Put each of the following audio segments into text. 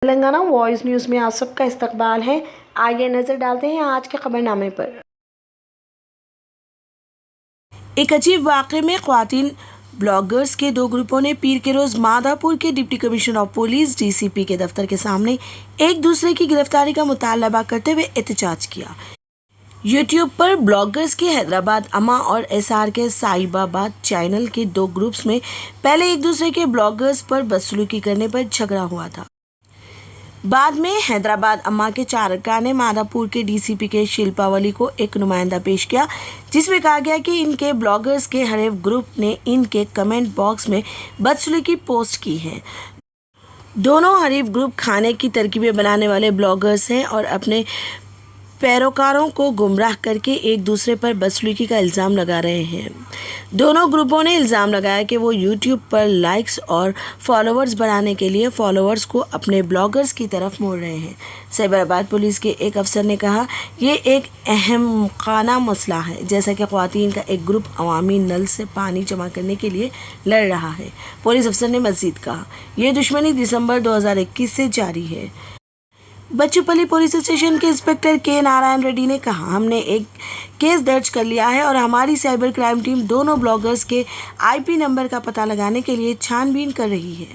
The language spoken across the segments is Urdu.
تلنگانہ وائس نیوز میں آپ سب کا استقبال ہے۔ آئیے نظر ڈالتے ہیں آج کے خبرنامے پر۔ ایک عجیب واقعے میں خواتین بلاگرز کے دو گروپوں نے پیر کے روز مادھاپور کے deputy commissioner of police D C P کے دفتر کے سامنے ایک دوسرے کی گرفتاری کا مطالبہ کرتے ہوئے احتجاج کیا۔ یوٹیوب پر بلاگرز کے حیدرآباد اما اور ایس آر کے صاحب آباد چینل کے دو گروپس میں پہلے ایک دوسرے کے بلاگرز پر بدسلوکی کرنے پر جھگڑا ہوا تھا۔ بعد میں حیدرآباد اما کے 4 ارکان نے مادھاپور کے ڈی سی پی کے شلپا ولی کو ایک نمائندہ پیش کیا، جس میں کہا گیا کہ ان کے بلاگرز کے حریف گروپ نے ان کے کمنٹ باکس میں بدسلوکی پوسٹ کی ہے۔ دونوں حریف گروپ کھانے کی ترکیبیں بنانے والے بلاگرز ہیں اور اپنے پیروکاروں کو گمراہ کر کے ایک دوسرے پر بدسلوکی کا الزام لگا رہے ہیں۔ دونوں گروپوں نے الزام لگایا کہ وہ یوٹیوب پر لائکس اور فالوورز بڑھانے کے لیے فالوورز کو اپنے بلاگرز کی طرف موڑ رہے ہیں۔ سائبر آباد پولیس کے ایک افسر نے کہا، یہ ایک احمقانہ مسئلہ ہے، جیسا کہ خواتین کا ایک گروپ عوامی نل سے پانی جمع کرنے کے لیے لڑ رہا ہے۔ پولیس افسر نے مزید کہا، یہ دشمنی دسمبر 2021 سے جاری ہے۔ بچوپلی پولیس اسٹیشن کے انسپکٹر کے نارائن ریڈی نے کہا، ہم نے ایک کیس درج کر لیا ہے اور ہماری سائبر کرائم ٹیم دونوں بلاگرز کے آئی پی نمبر کا پتہ لگانے کے لیے چھان بین کر رہی ہے۔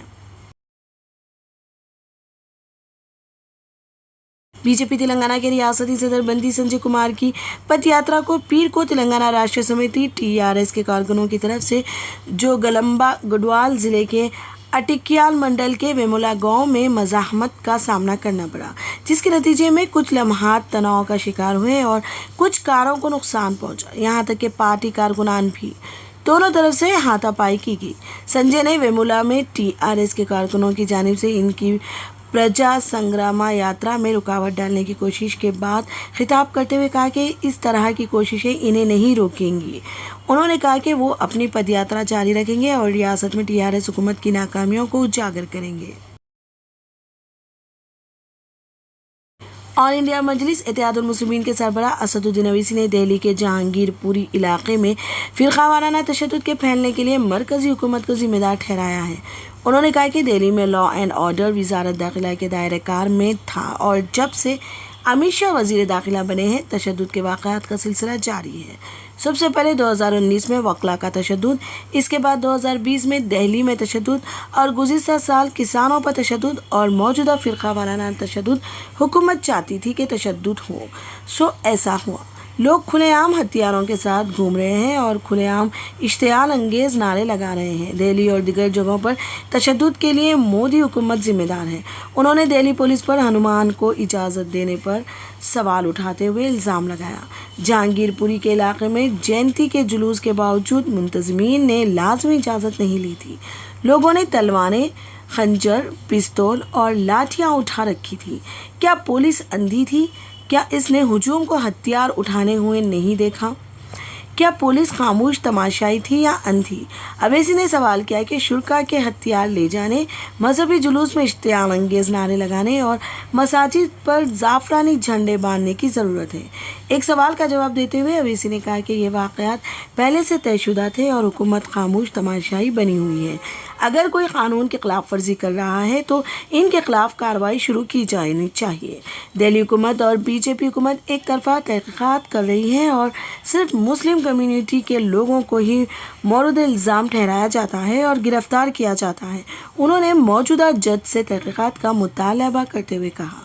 بی جے پی تلنگانہ کے ریاستی صدر بندی سنجے کمار کی پد یاترا کو پیر کو تلنگانہ راشٹریہ سمیتی ٹی آر ایس کے کارکنوں کی طرف سے جوگلمبا گڈوال ضلع کے اٹکیال منڈل کے ویمولا گاؤں میں مزاحمت کا سامنا کرنا پڑا، جس کے نتیجے میں کچھ لمحات تناؤ کا شکار ہوئے اور کچھ کاروں کو نقصان پہنچا، یہاں تک کہ پارٹی کارکنان بھی دونوں طرف سے ہاتھا پائی کی گئی۔ سنجے نے ویمولا میں ٹی آر ایس کے کارکنوں کی جانب سے ان کی پرجا سنگراما یاترا میں رکاوٹ ڈالنے کی کوشش کے بعد خطاب کرتے ہوئے کہا کہ اس طرح کی کوششیں انہیں نہیں روکیں گی۔ انہوں نے کہا کہ وہ اپنی پد یاترا جاری رکھیں گے اور ریاست میں ٹی آر ایس حکومت کی ناکامیوں کو اجاگر کریں گے۔ آل انڈیا مجلس اتحاد المسلمین کے سربراہ اسد الدین اویسی نے دہلی کے جہانگیر پوری علاقے میں فرقہ وارانہ تشدد کے پھیلنے کے لیے مرکزی حکومت کو ذمہ دار ٹھہرایا ہے۔ انہوں نے کہا کہ دہلی میں لا اینڈ آرڈر وزارت داخلہ کے دائرۂ کار میں تھا اور جب سے امت شاہ وزیر داخلہ بنے ہیں، تشدد کے واقعات کا سلسلہ جاری ہے۔ سب سے پہلے 2019 میں وکلا کا تشدد، اس کے بعد 2020 میں دہلی میں تشدد اور گزشتہ سال کسانوں پر تشدد اور موجودہ فرقہ وارانہ تشدد۔ حکومت چاہتی تھی کہ تشدد ہو، سو ایسا ہوا۔ لوگ کھلے عام ہتھیاروں کے ساتھ گھوم رہے ہیں اور کھلے عام اشتعال انگیز نعرے لگا رہے ہیں۔ دہلی اور دیگر جگہوں پر تشدد کے لیے مودی حکومت ذمہ دار ہے۔ انہوں نے دہلی پولیس پر ہنومان کو اجازت دینے پر سوال اٹھاتے ہوئے الزام لگایا۔ جہانگیر پوری کے علاقے میں جینتی کے جلوس کے باوجود منتظمین نے لازمی اجازت نہیں لی تھی۔ لوگوں نے تلواریں، خنجر، پستول اور لاٹھیاں اٹھا رکھی تھیں۔ کیا پولیس اندھی تھی؟ کیا اس نے ہجوم کو ہتھیار اٹھانے ہوئے نہیں دیکھا؟ کیا پولیس خاموش تماشائی تھی یا اندھی؟ اویسی نے سوال کیا کہ شرکا کے ہتھیار لے جانے، مذہبی جلوس میں اشتعال انگیز نعرے لگانے اور مساجد پر زعفرانی جھنڈے باندھنے کی ضرورت ہے۔ ایک سوال کا جواب دیتے ہوئے اویسی نے کہا کہ یہ واقعات پہلے سے طے شدہ تھے اور حکومت خاموش تماشائی بنی ہوئی ہے۔ اگر کوئی قانون کی خلاف ورزی کر رہا ہے تو ان کے خلاف کارروائی شروع کی جانی چاہیے۔ دہلی حکومت اور بی جے پی حکومت ایک طرفہ تحقیقات کر رہی ہے اور صرف مسلم کمیونٹی کے لوگوں کو ہی مورد الزام ٹھہرایا جاتا ہے اور گرفتار کیا جاتا ہے۔ انہوں نے موجودہ جج سے تحقیقات کا مطالبہ کرتے ہوئے کہا۔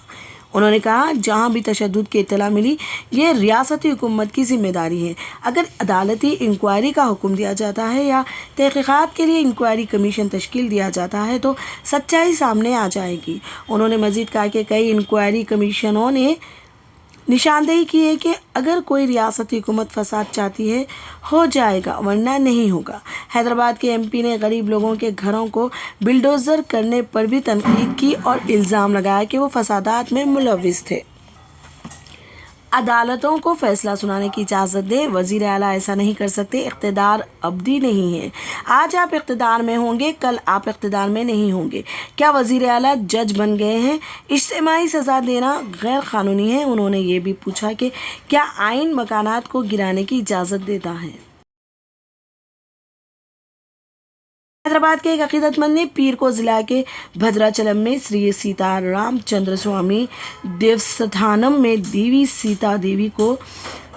انہوں نے کہا، جہاں بھی تشدد کی اطلاع ملی، یہ ریاستی حکومت کی ذمہ داری ہے۔ اگر عدالتی انکوائری کا حکم دیا جاتا ہے یا تحقیقات کے لیے انکوائری کمیشن تشکیل دیا جاتا ہے تو سچائی سامنے آ جائے گی۔ انہوں نے مزید کہا کہ کئی انکوائری کمیشنوں نے نشاندہی کی ہے کہ اگر کوئی ریاستی حکومت فساد چاہتی ہے، ہو جائے گا، ورنہ نہیں ہوگا۔ حیدرآباد کے ایم پی نے غریب لوگوں کے گھروں کو بلڈوزر کرنے پر بھی تنقید کی اور الزام لگایا کہ وہ فسادات میں ملوث تھے۔ عدالتوں کو فیصلہ سنانے کی اجازت دیں، وزیر اعلیٰ ایسا نہیں کر سکتے۔ اقتدار ابدی نہیں ہے۔ آج آپ اقتدار میں ہوں گے، کل آپ اقتدار میں نہیں ہوں گے۔ کیا وزیر اعلیٰ جج بن گئے ہیں؟ اجتماعی سزا دینا غیر قانونی ہے۔ انہوں نے یہ بھی پوچھا کہ کیا آئین مکانات کو گرانے کی اجازت دیتا ہے؟ حیدرآباد کے ایک عقیدت مند نے پیر کو ضلع کے بھدراچلم میں سری سیتا رام چندر سوامی دیوستھانم میں دیوی سیتا دیوی کو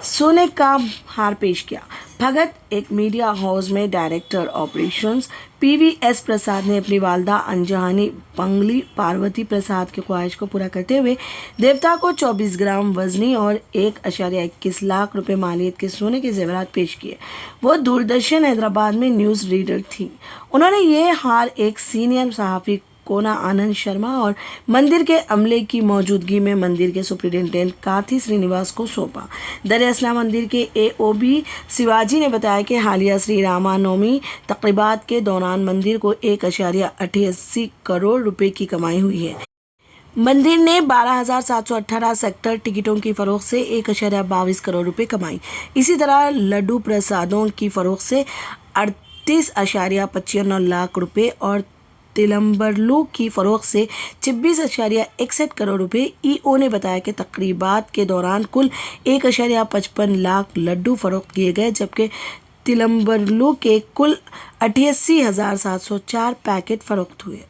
سونے کا ہار پیش کیا۔ بھگت ایک میڈیا ہاؤس میں ڈائریکٹر آپریشنز پی وی ایس پرساد نے اپنی والدہ انجانی پنگلی پاروتی پرساد کی خواہش کو پورا کرتے ہوئے دیوتا کو 24 گرام وزنی اور 1.21 لاکھ روپے مالیت کے سونے کے زیورات پیش کیے۔ وہ دوردرشن حیدرآباد میں نیوز ریڈر تھیں۔ انہوں نے یہ ہار ایک سینئر صحافی کونا آنند شرما اور مندر کے عملے کی موجودگی میں مندر کے سپرنٹینڈنٹ کارتھی سرینیواس کو سونپا۔ در اصلاح مندر کے اے او بی سیواجی نے بتایا کہ حالیہ سری راما نومی تقریبات کے دوران مندر کو 1.88 کروڑ روپے کی کمائی ہوئی ہے۔ مندر نے 12,718 سیکٹر ٹکٹوں کی فروخت سے 1.22 کروڑ روپے کمائی۔ اسی طرح لڈو پرسادوں کی فروخت سے 38.95 لاکھ روپے اور تلمبرلو کی فروخت سے 26.61 کروڑ روپے۔ ای او نے بتایا کہ تقریبات کے دوران کل 1.55 لاکھ لڈو فروخت کیے گئے، جبکہ تلمبرلو کے کل 88,704 پیکٹ فروخت ہوئے۔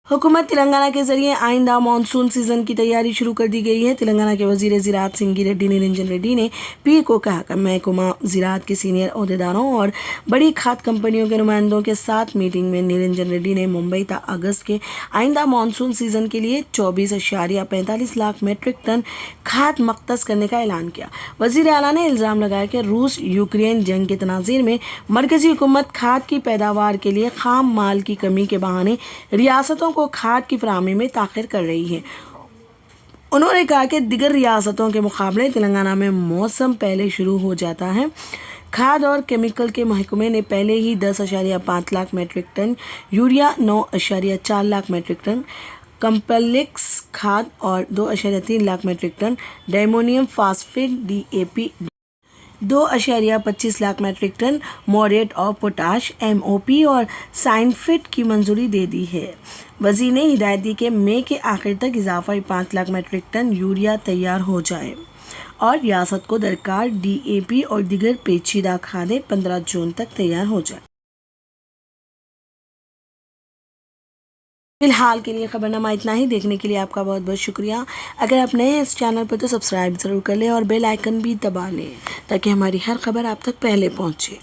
حکومت تلنگانہ کے ذریعے آئندہ مانسون سیزن کی تیاری شروع کر دی گئی ہے۔ تلنگانہ کے وزیر زراعت سنگی ریڈی نرنجن ریڈی نے پیر کو کہا کہ محکمہ زراعت کے سینئر عہدیداروں اور بڑی کھاد کمپنیوں کے نمائندوں کے ساتھ میٹنگ میں نرنجن ریڈی نے ممبئی تا اگست کے آئندہ مانسون سیزن کے لیے 24.45 لاکھ میٹرک ٹن کھاد مختص کرنے کا اعلان کیا۔ وزیر اعلیٰ نے الزام لگایا کہ روس یوکرین جنگ کے تناظر میں مرکزی حکومت کھاد کی پیداوار کے لیے خام مال کی کمی کے بہانے ریاستوں کو کھاد کی فراہمی میں تاخیر کر رہی ہے۔ انہوں نے کہا کہ دیگر ریاستوں کے مقابلے تلنگانہ میں موسم پہلے شروع ہو جاتا ہے۔ کھاد اور کیمیکل کے محکمے نے پہلے ہی 10.5 lakh metric ton urea, 9.4 lakh metric ton complex کھاد اور 2.3 lakh metric ton diammonium phosphate D A P, 2.25 lakh metric ton muriate of potash M O P اور سائنفیٹ کی منظوری دے دی ہے۔ وزیر نے ہدایت دی کہ مئی کے آخر تک اضافی 5 لاکھ میٹرک ٹن یوریا تیار ہو جائے اور ریاست کو درکار ڈی اے پی اور دیگر پیچیدہ کھادیں 15 جون تک تیار ہو جائیں۔ فی الحال کے لیے خبرنامہ اتنا ہی۔ دیکھنے کے لیے آپ کا بہت بہت شکریہ۔ اگر آپ نئے ہیں اس چینل پر تو سبسکرائب ضرور کر لیں اور بیل آئیکن بھی دبا لیں تاکہ ہماری ہر خبر آپ تک پہلے پہنچے۔